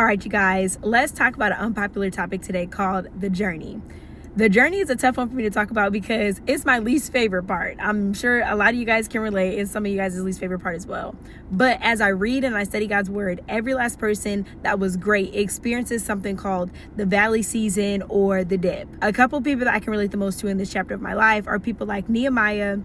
All right, you guys, let's talk about an unpopular topic today called the journey. The journey is a tough one for me to talk about because it's my least favorite part. I'm sure a lot of you guys can relate. It's some of you guys' least favorite part as well. But as I read and I study God's word, every last person that was great experiences something called the valley season or the dip. A couple people that I can relate the most to in this chapter of my life are people like Nehemiah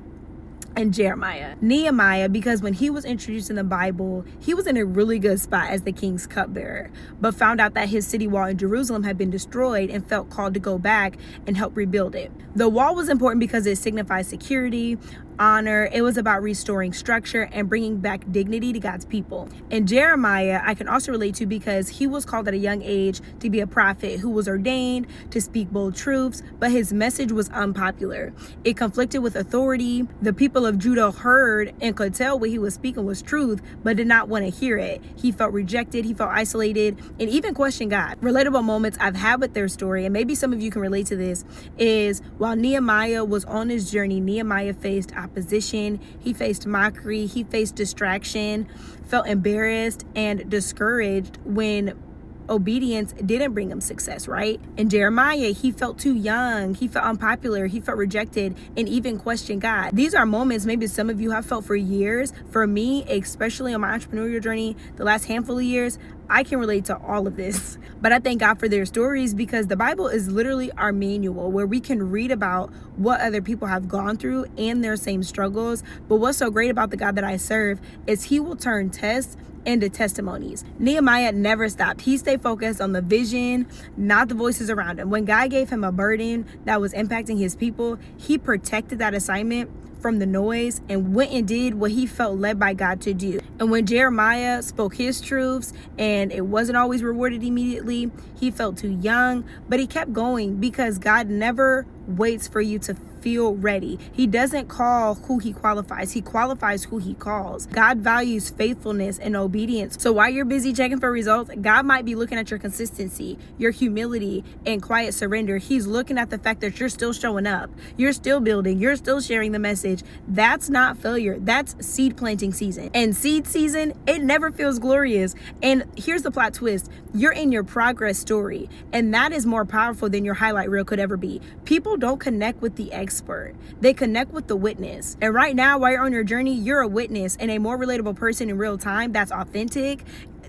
and Jeremiah. Nehemiah, because when he was introduced in the Bible, he was in a really good spot as the king's cupbearer, but found out that his city wall in Jerusalem had been destroyed and felt called to go back and help rebuild it. The wall was important because it signified security, honor. It was about restoring structure and bringing back dignity to God's people. And Jeremiah, I can also relate to because he was called at a young age to be a prophet who was ordained to speak bold truths, but his message was unpopular. It conflicted with authority. The people of Judah heard and could tell what he was speaking was truth, but did not want to hear it. He felt rejected, he felt isolated, and even questioned God. Relatable moments I've had with their story, and maybe some of you can relate to this, is while Nehemiah was on his journey, Nehemiah faced opposition, he faced mockery, he faced distraction, felt embarrassed and discouraged when obedience didn't bring him success, right? And Jeremiah, he felt too young, he felt unpopular, he felt rejected, and even questioned God. These are moments maybe some of you have felt for years. For me, especially on my entrepreneurial journey, the last handful of years, I can relate to all of this. But I thank God for their stories because the Bible is literally our manual where we can read about what other people have gone through and their same struggles. But what's so great about the God that I serve is he will turn tests into testimonies. Nehemiah never stopped. He stayed focused on the vision, not the voices around him. When God gave him a burden that was impacting his people, he protected that assignment from the noise and went and did what he felt led by God to do. And when Jeremiah spoke his truths and it wasn't always rewarded immediately, he felt too young, but he kept going because God never waits for you to feel ready. He doesn't call who he qualifies. He qualifies who he calls. God values faithfulness and obedience. So while you're busy checking for results, God might be looking at your consistency, your humility, and quiet surrender. He's looking at the fact that you're still showing up. You're still building. You're still sharing the message. That's not failure. That's seed planting season. And seed season, it never feels glorious. And here's the plot twist. You're in your progress story. And that is more powerful than your highlight reel could ever be. People don't connect with the expert. They connect with the witness. And right now, while you're on your journey, you're a witness and a more relatable person in real time that's authentic.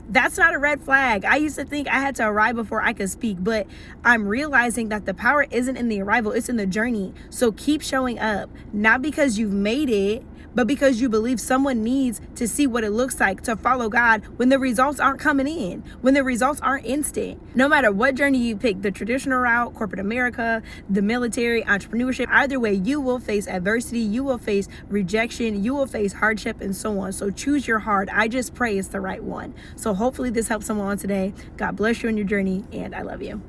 That's not a red flag. I used to think I had to arrive before I could speak, but I'm realizing that the power isn't in the arrival, it's in the journey. So keep showing up, not because you've made it, but because you believe someone needs to see what it looks like to follow God when the results aren't coming in, when the results aren't instant. No matter what journey you pick, the traditional route, corporate America, the military, entrepreneurship, either way, you will face adversity, you will face rejection, you will face hardship, and so on. So choose your heart. I just pray it's the right one. So hopefully this helps someone today. God bless you on your journey, and I love you.